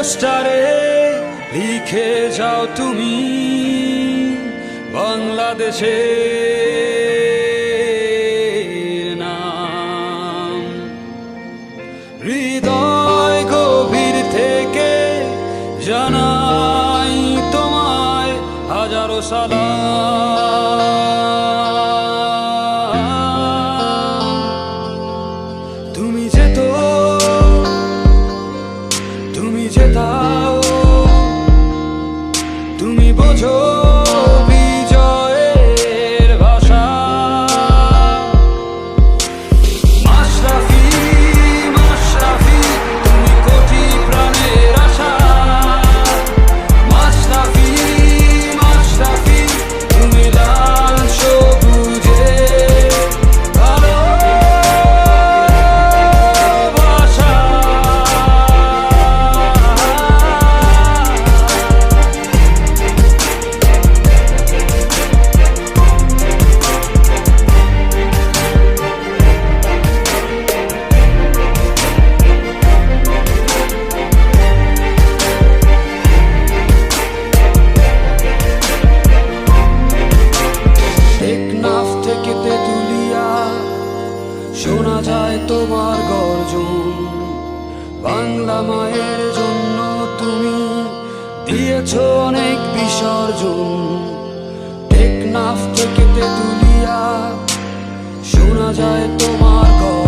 পোস্টারে লিখে যাও তুমি বাংলাদেশের নাম। হৃদয় গভীর থেকে জানাই তোমায় হাজারো সালাম। তুমি যেতাও, তুমি বোঝো বিজয়ের ভাষা। মাশরাফি মাশরাফি তুমি কোটি প্রাণের আশা। মাশরাফি মাশরাফি তুমি লাল সবুজে শোনা যায় তোমার গর্জন। বাংলা মায়ের জন্য তুমি দিয়েছো অনেক বিসর্জন। টেকনাফ থেকে তেতুলিয়া শোনা যায় তোমার গর্জন।